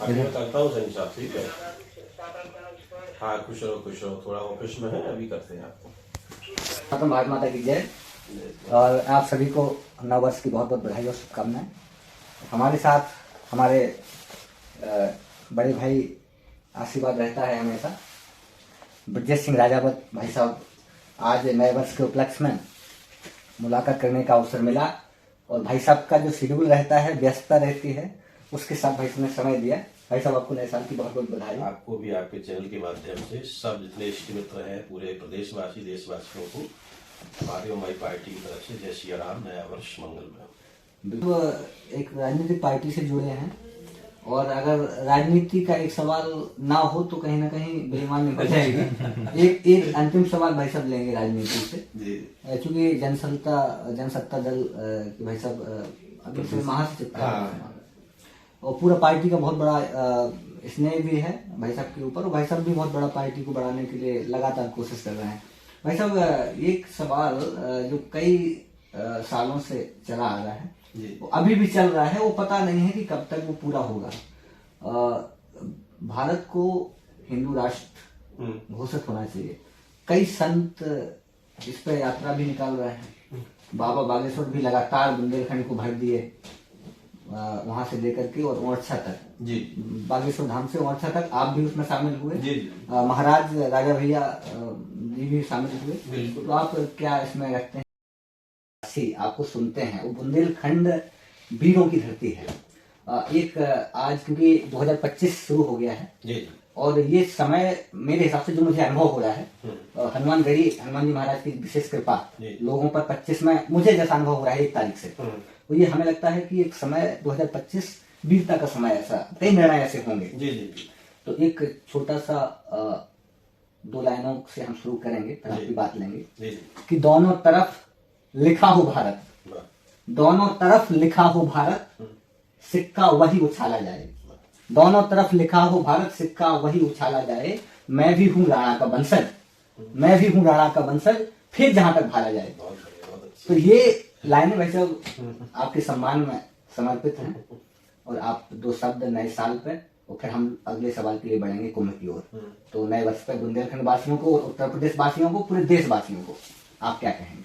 मैं करता हूँ सही साहब, ठीक है। हाँ खुश रहो, थोड़ा ऑफिस में है, अभी करते हैं आपको। तो भारत माता की जय। और आप सभी को नव वर्ष की बहुत बहुत बधाई और शुभकामनाएं। हमारे साथ हमारे बड़े भाई आशीर्वाद रहता है हमेशा। ब्रजेश सिंह राजावत भाई साहब आज नए वर्ष के उपलक्ष्य में मुलाकात करने का अवसर मिला और भाई साहब का जो शेड्यूल रहता है, व्यस्तता रहती है, उसके साथ भाई साहब ने समय दिया। भाई साहब आपको नए साल की बहुत बहुत बधाई। आपको भी आपके चैनल के माध्यम से सब जितने इष्ट मित्र हैं पूरे प्रदेशवासी देशवासियों को हमारी और हमारी पार्टी की तरफ से जय श्री राम, नया वर्ष मंगलमय। एक राजनीतिक पार्टी से जुड़े हैं और अगर राजनीति का एक सवाल ना हो तो कहीं ना कहीं बेईमानी हो जाएगी। एक अंतिम सवाल भाई साहब लेंगे राजनीति से, चूंकि जनसत्ता दल के भाई साहब अभी से महासचिव और पूरा पार्टी का बहुत बड़ा स्नेह भी है भाई साहब के ऊपर और भाई साहब भी बहुत बड़ा पार्टी को बढ़ाने के लिए लगातार कोशिश कर रहे हैं। भाई साहब एक सवाल जो कई सालों से चला आ रहा है, वो अभी भी चल रहा है, वो पता नहीं है कि कब तक वो पूरा होगा। भारत को हिंदू राष्ट्र घोषित होना चाहिए। कई संत इस पर यात्रा भी निकाल रहे हैं। बाबा बागेश्वर भी लगातार बुंदेलखंड को भर दिए, वहां से लेकर के और ओरछा तक जी, बागेश्वर धाम से ओरछा तक आप भी उसमें शामिल हुए जी। महाराज राजा भैया जी भी शामिल हुए, तो आप क्या इसमें रखते हैं? आपको सुनते हैं, वो बुंदेलखंड वीरों की धरती है। एक आज क्योंकि 2025 शुरू हो गया है जी, और ये समय मेरे हिसाब से जो मुझे अनुभव हो रहा है, हनुमान जी महाराज की विशेष कृपा लोगों पर 25 में मुझे जैसा अनुभव हो रहा है 1 तारीख से, तो ये हमें लगता है कि एक समय 2025 वीरता का समय, ऐसा कई निर्णय ऐसे होंगे जी जी। तो एक छोटा सा 2 लाइनों से हम शुरू करेंगे, फिर आपकी बात लेंगे कि दोनों तरफ लिखा हो भारत, दोनों तरफ लिखा हो भारत, सिक्का वही उछाला जाए। दोनों तरफ लिखा हो भारत, सिक्का वही उछाला जाए। मैं भी हूं राणा का वंशज, मैं भी हूं राणा का वंशज, फिर जहां तक भाला जाए। तो ये लाइनें वैसे आपके सम्मान में समर्पित हैं और आप 2 शब्द नए साल पे और फिर हम अगले सवाल के लिए बढ़ेंगे कुंभ की ओर। तो नए वर्ष पे बुंदेलखंड वासियों को, उत्तर प्रदेश वासियों को, पूरे देशवासियों को आप क्या कहेंगे?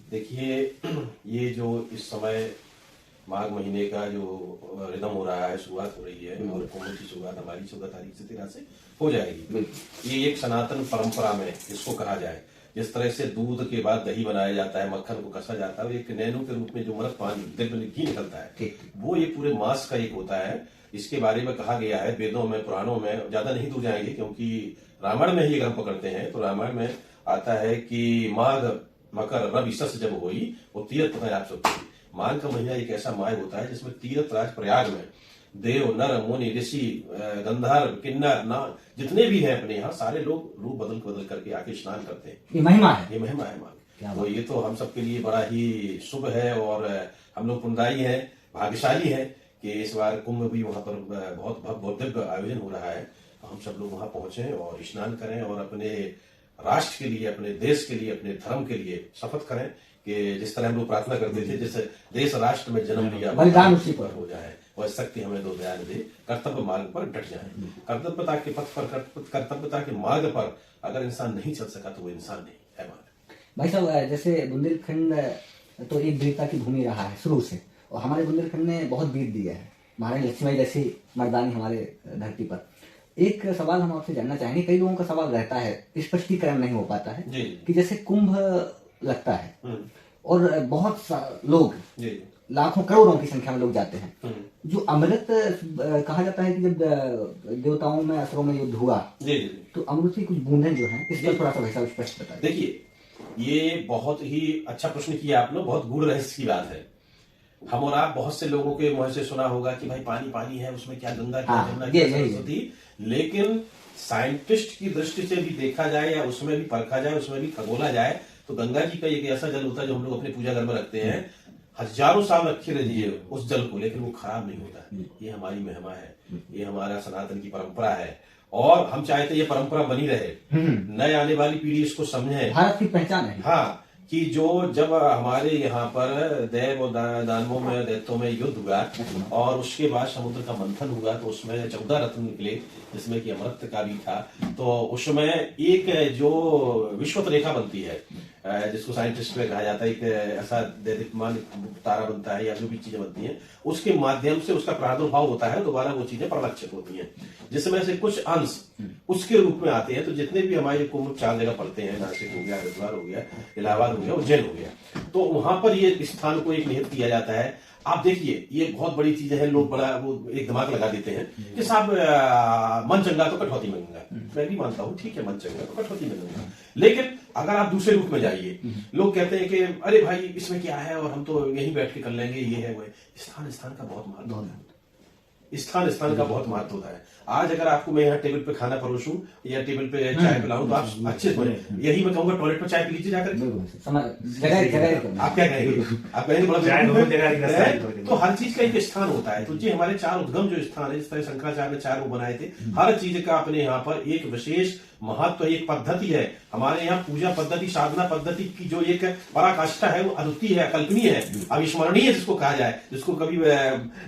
देखिए, ये जो इस समय माघ महीने का जो रिदम हो रहा है, शुरुआत हो रही है और कुंभ की शुरुआत हमारी 14 तारीख से 13 से हो जाएगी। ये एक सनातन परंपरा में इसको कहा जाए, जिस तरह से दूध के बाद दही बनाया जाता है, मक्खन को कसा जाता है और एक नैनो के रूप में जो मरक पानी दिल में घी निकलता है, वो ये पूरे मास का एक होता है। इसके बारे में कहा गया है वेदों में, पुराणों में, ज्यादा नहीं दूर जाएंगे क्योंकि रामायण में ही अगर हम पकड़ते हैं तो रामायण में आता है कि माघ मकर रवि सस जब हुई वो तीर्थ में आप सकती। माघ का महीना एक ऐसा माह होता है जिसमें तीर्थ राज प्रयाग में देव नर मुनि ऋषि गंधर्व किन्नर ना जितने भी हैं अपने यहाँ, सारे लोग रूप बदल करके आके स्नान करते हैं। ये महिमा है, ये महिमा है माघ। तो ये तो हम सबके लिए बड़ा ही शुभ है और हम लोग पुण्यदायी हैं, भाग्यशाली हैं कि इस बार कुंभ भी वहां पर बहुत दिव्य आयोजन हो रहा है। हम सब लोग वहां पहुंचे और स्नान करें और अपने राष्ट्र के लिए, अपने देश के लिए, अपने धर्म के लिए शपथ करें कि जिस तरह हम लोग प्रार्थना करते थे, जैसे देश राष्ट्र में जन्म लिया बलिदान उसी पर हो जाए, वह शक्ति हमें दो दयाल दे, कर्तव्य मार्ग पर डट जाए। कर्तव्यता के पथ पर, कर्तव्यता के मार्ग पर अगर इंसान नहीं चल सका तो वो इंसान नहीं है। भाई साहब, जैसे बुंदेलखंड तो एक वीरता की भूमि रहा है शुरू से और हमारे बुंदेलखंड ने बहुत वीर दिया है, महारानी लक्ष्मीबाई जैसी मर्दानी हमारे धरती पर। एक सवाल हम आपसे जानना चाहेंगे, कई लोगों का सवाल रहता है, स्पष्टीकरण नहीं हो पाता है कि जैसे कुंभ लगता है और बहुत लोग, लाखों करोड़ों की संख्या में लोग जाते हैं, जो अमृत कहा जाता है कि जब देवताओं में असुरों में युद्ध हुआ तो अमृत की कुछ बूंदें जो हैं, इस पर थोड़ा सा भाई साहब स्पष्ट बताइए। देखिए, ये बहुत ही अच्छा प्रश्न किया आपने, बहुत गूढ़ रहस्य की बात है। हम और आप बहुत से लोगों के मुंह से सुना होगा कि भाई पानी पानी है, उसमें क्या गंगा क्या जमुना क्या सरस्वती, लेकिन साइंटिस्ट की दृष्टि से भी देखा जाए या उसमें भी परखा जाए, उसमें भी खगोला जाए तो गंगा जी का एक ऐसा जल होता है जो हम लोग अपने पूजा घर में रखते हैं, हजारों साल रखे रहिए उस जल को, लेकिन वो खराब नहीं होता। ये हमारी महिमा है, ये हमारा सनातन की परंपरा है और हम चाहते ये परंपरा बनी रहे, नए आने वाली पीढ़ी इसको समझे, भारत की पहचान है। हाँ, कि जो जब हमारे यहाँ पर दैव और दानवों में दैत्यों में युद्ध हुआ और उसके बाद समुद्र का मंथन हुआ तो उसमें 14 रत्न निकले जिसमें कि अमृत का भी था। तो उसमें एक जो विश्वत रेखा बनती है जिसको साइंटिस्ट में कहा जाता है, एक ऐसा दैदिप्यमान तारा बनता है या जो भी चीजें बनती हैं उसके माध्यम से उसका प्रादुर्भाव होता है, दोबारा वो चीजें परिलक्षित होती हैं जिसमें से कुछ अंश उसके रूप में आते हैं। तो जितने भी हमारे कुंभ 4 जगह पड़ते हैं, नासिक हो गया, हरिद्वार हो गया, इलाहाबाद हो गया, उज्जैन हो गया, तो वहां पर ये स्थान को एक निहित किया जाता है। आप देखिए ये बहुत बड़ी चीज है, लोग बड़ा वो एक दिमाग लगा देते हैं कि साहब मन चंगा तो कटौती में गंगा। मैं भी मानता हूँ ठीक है, मन चंगा तो कटौती में गंगा, लेकिन अगर आप दूसरे रूप में जाइए, लोग कहते हैं कि अरे भाई इसमें क्या है और हम तो यहीं बैठ के कर लेंगे, ये है वो है। स्थान का बहुत महत्व होता है, स्थान का बहुत महत्व होता है। आज अगर आपको मैं यहाँ टेबल पे खाना परोसूं या टेबल पे चाय पिलाऊं तो आप अच्छे से, यही मैं कहूंगा टॉयलेट पर चाय पी लीजिए जाकर। आप क्या कहेंगे? आप कहेंगे बड़ा तो हर चीज का एक स्थान होता है। तो ये हमारे 4 उद्गम जो स्थान है, जिस तरह शंकराचार्य ने 4 वो बनाए थे, हर चीज का अपने यहाँ पर एक विशेष महत्व, एक पद्धति है। हमारे यहाँ पूजा पद्धति, साधना पद्धति की जो एक पराकाष्ठा है वो अद्वितीय है, अकल्पनीय है, अविस्मरणीय जिसको कहा जाए, जिसको कभी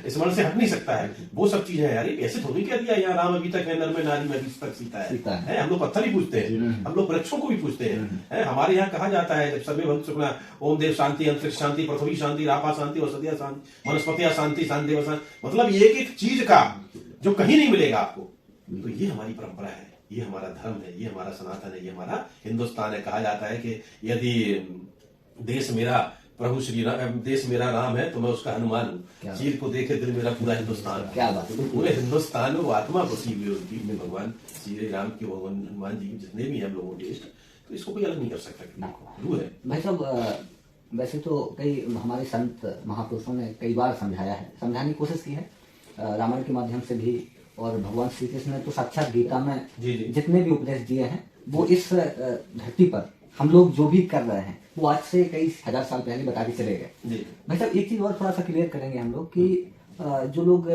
स्मरण से हट नहीं सकता है, वो सब चीजें हैं। यार ऐसे थोड़ी कह दिया यहाँ राम अभी तक है, नर में नारी में अभी तक सीता है। हम लोग पत्थर ही पूछते हैं, हम लोग वृक्षों को भी पूछते हैं। हमारे यहाँ कहा जाता है जब सर्वे भक्त सुखना, ओम देव शांति, अंतरिक्ष शांति, पृथ्वी शांति, रापा शांति, औषधिया शांति, वनस्पतिया शांति, शांति देव शांति, मतलब एक एक चीज का जो कहीं नहीं मिलेगा आपको। तो ये हमारी परंपरा है, ये हमारा धर्म है, ये हमारा सनातन है, ये हमारा हिंदुस्तान है। कहा जाता है कि यदि देश मेरा प्रभु श्री राम, देश मेरा राम है तो मैं उसका हनुमान हूँ, चीर को देखे दिल मेरा पूरा हिंदुस्तान। क्या बात है, पूरे हिंदुस्तान में वो आत्मा बसी हुई होती है भगवान श्री राम की, भगवान हनुमान जी जितने भी हैं लोगों के इष्ट, तो इसको कोई अलग नहीं कर सकता, रूह है भाई साहब। वैसे तो कई हमारे संत महापुरुषों ने कई बार समझाया है, समझाने की कोशिश की है रामायण के माध्यम से भी, और भगवान श्री कृष्ण ने तो साक्षात गीता में जितने भी उपदेश दिए हैं वो इस धरती पर हम लोग जो भी कर रहे हैं वो आज से कई हजार साल पहले बता के चले गए। भाई साहब एक चीज और थोड़ा सा क्लियर करेंगे हम लोग कि जो लोग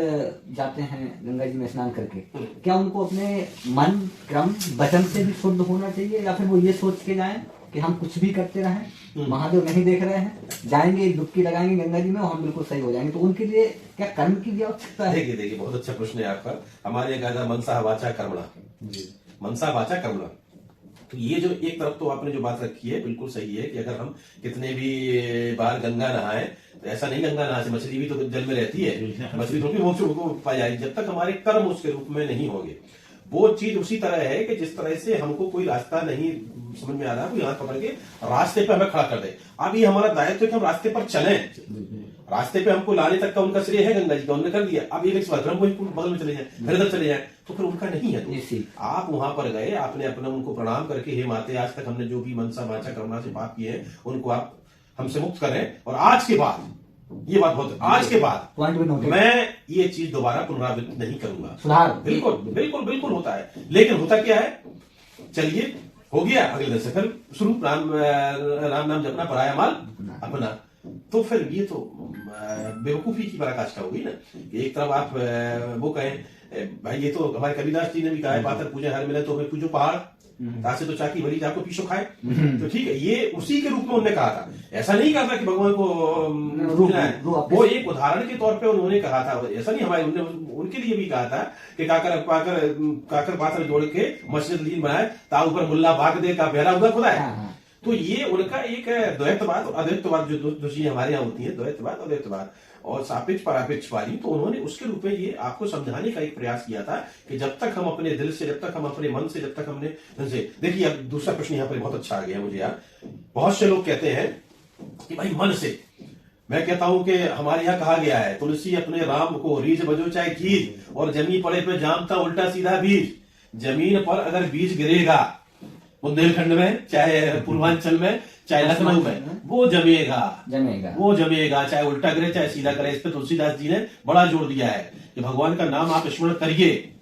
जाते हैं गंगा जी में स्नान करके, क्या उनको अपने मन, क्रम, वचन से भी शुद्ध होना चाहिए, या फिर वो ये सोच के जाएं कि हम कुछ भी करते रहें, महादेव नहीं देख रहे हैं, जाएंगे डुबकी लगाएंगे गंगा जी में और हम बिल्कुल सही हो जाएंगे? तो उनके लिए क्या कर्म की भी आवश्यकता है? देखिए बहुत अच्छा प्रश्न है आपका। हमारे यहाँ कहा मनसा वाचा कर्मणा, मनसा वाचा कर्मणा। तो ये जो एक तरफ तो आपने जो बात रखी है बिल्कुल सही है कि अगर हम कितने भी बार गंगा नहाए तो ऐसा नहीं गंगा नहा से मछली भी तो जल में रहती है, मछली तो भी मोक्ष को पाई जाएगी, जब तक हमारे कर्म उसके रूप में नहीं होंगे। वो चीज उसी तरह है कि जिस तरह से हमको कोई रास्ता नहीं समझ में आ रहा, कोई हाथ पकड़ के रास्ते पे हमें खड़ा कर दे। अब ये हमारा दायित्व है कि हम रास्ते पर चलें, रास्ते पे हमको लाने तक का उनका श्रेय है गंगा जी का, उन्होंने कर दिया। अब ये बात हम वही बगल में चले जाए, फिर इधर चले जाए, तो फिर उनका नहीं है। तो आप वहां पर गए, आपने अपना उनको प्रणाम करके हे माते आज तक हमने जो भी मनसा वाचा कर्मणा से पाप किए हैं उनको आप हमसे मुक्त करें, और आज के बाद ये बात बहुत, आज के बाद मैं ये चीज दोबारा पुनरावृत्ति नहीं करूंगा। सुधार बिल्कुल बिल्कुल बिल्कुल होता है, लेकिन होता क्या है, चलिए हो गया, अगले दिन से फिर शुरू राम नाम जपना, पराया माल अपना। तो फिर ये तो बेवकूफी की पराकाष्ठा होगी ना। एक तरफ आप वो कहें भाई, ये तो हमारे कबीरदास जी ने भी कहा है, पातर पूजे हर मिले तो हमें पूजो पहाड़, तासे तो चाकी भरी जाको पीछो खाए। तो ठीक है, ये उसी के रूप में उन्होंने कहा था, ऐसा नहीं कहा था कि भगवान को पूजना है, वो एक उदाहरण के तौर पे उन्होंने कहा था। ऐसा नहीं, हमारे उनके लिए भी कहा था कि काकर पात्र जोड़ के मस्जिद लीन बनाए, ता ऊपर मुल्ला भाग दे का पहरा हुआ खुदा है। तो ये उनका एक द्वैतवाद और अद्वैतवाद जो चीजें हमारे यहाँ होती है, द्वैतवाद अद्वैतवाद और सापेक्ष परापेक्षवादी, तो उन्होंने उसके रूप में ये आपको समझाने का एक प्रयास किया था कि जब तक हम अपने दिल से, जब तक हम अपने मन से, जब तक हमने से देखिए। अब दूसरा प्रश्न यहाँ पर बहुत अच्छा आ गया मुझे यार। बहुत से लोग कहते हैं कि भाई मन से, मैं कहता हूं कि हमारे यहाँ कहा गया है, तुलसी अपने राम को रीझ बजो चाहे खींच, और जमी पड़े पे जामता उल्टा सीधा बीज। जमीन पर अगर बीज गिरेगा बुंदेलखंड में, चाहे पूर्वांचल में, चाहे लखनऊ में, वो जमेगा वो जमेगा, चाहे उल्टा गिरे चाहे सीधा करे। इस पे तुलसीदास जी ने बड़ा जोर दिया है कि भगवान का नाम आप स्मरण करिए,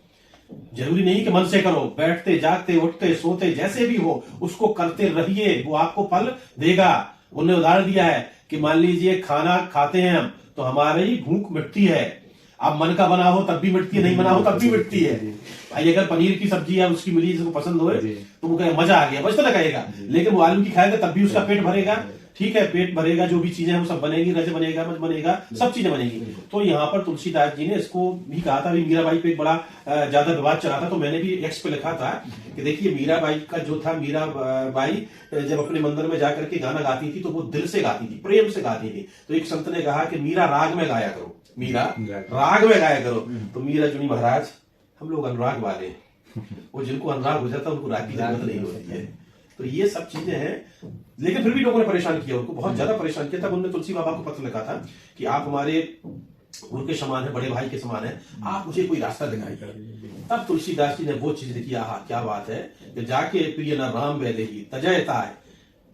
जरूरी नहीं कि मन से करो, बैठते जागते उठते सोते जैसे भी हो उसको करते रहिए, वो आपको फल देगा। उन्होंने उदाहरण दिया है कि मान लीजिए खाना खाते हैं हम तो हमारी भूख मिटती है, अब मन का बना हो तब भी मिटती है, नहीं बना हो तब भी मिटती है। भाई अगर पनीर की सब्जी है उसकी मिली जिसको पसंद हो तो वो कहे मजा आ गया, बस तो ना कहेगा, लेकिन वो आलू की खाएगा तब भी उसका पेट भरेगा। ठीक है, पेट भरेगा, जो भी चीजें हैं वो सब बनेगी, रज बनेगा, मज बनेगा, सब चीजें बनेगी। तो यहाँ पर तुलसीदास जी ने इसको भी कहा था। मीराबाई पे एक बड़ा ज्यादा विवाद चला था, तो मैंने भी एक्स पे लिखा था कि देखिए मीराबाई का जो था, मीराबाई जब अपने मंदिर में जाकर के गाना गाती थी तो वो दिल से गाती थी, प्रेम से गाती थी। तो एक संत ने कहा कि मीरा राग में गाया करो, मीरा राग में गाया करो। तो मीरा जुनी महाराज, हम लोग अनुराग वाले हैं, वो जिनको अनुराग हो जाता है उनको राग की जरूरत नहीं होती है। तो ये सब चीजें हैं, लेकिन फिर भी लोगों ने परेशान किया, उनको बहुत ज्यादा परेशान किया। तब उन्होंने तुलसी बाबा को पत्र लिखा था कि आप हमारे उनके समान है, बड़े भाई के समान है, आप मुझे कोई रास्ता दिखाइए। तब तुलसीदास जी ने वो चीज लिखी, आहा क्या बात है, कि जाके प्रिय न राम वैदेही तजयता है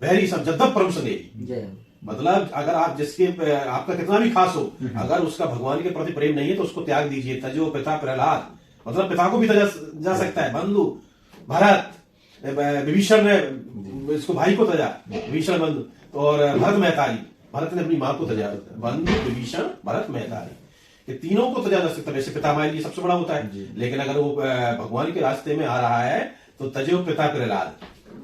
बहरी सब जद्दब परम स्नेही। मतलब अगर आप जिसके आपका कितना भी खास हो, अगर उसका भगवान के प्रति प्रेम नहीं है तो उसको त्याग दीजिए। तजो पिता प्रहलाद, मतलब पिता को भी तजा जा सकता है। बंधु भरत, विभीषण ने इसको भाई को तजा, विभीषण बंधु, और भरत मैतारी, भरत ने अपनी मां को तजा, बंधु विभीषण भरत मैतारी, ये तीनों को तजा जा सकता है। वैसे पिता माई ये सबसे बड़ा होता है, लेकिन अगर वो भगवान के रास्ते में आ रहा है तो तजो पिता प्रहलाद,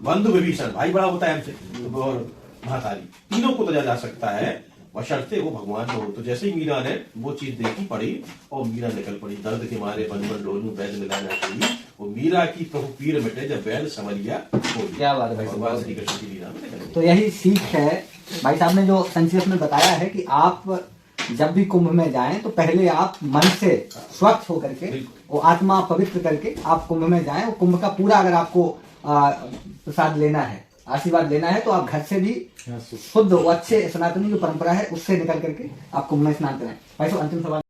बंधु विभीषण, भाई बड़ा होता है हमसे, और महातारी, तीनों को तजा जा सकता है, बशर्ते वो भगवान में हो। तो जैसे ही मीरा ने वो चीज देखी, पड़ी, और मीरा निकल पड़ी। दर्द के मारे बन बन डोलूं वैद मिलाना चाहिए, वो मीरा की प्रभु पीर मिटे जब वैद समरिया हो। क्या बात है भाई, भगवान श्री कृष्ण की लीला में। तो यही सीख है भाई साहब ने जो संक्षेप में बताया है कि आप जब भी कुंभ में जाएं तो पहले आप मन से स्वच्छ होकर के, वो आत्मा पवित्र करके आप कुंभ में जाएं। वो कुंभ का पूरा अगर आपको प्रसाद लेना है, आशीर्वाद लेना है, तो आप घर से भी शुद्ध, अच्छे सनातनी जो परंपरा है उससे निकल करके आप कुंभ में स्नान करें। भाई साहब अंतिम सवाल।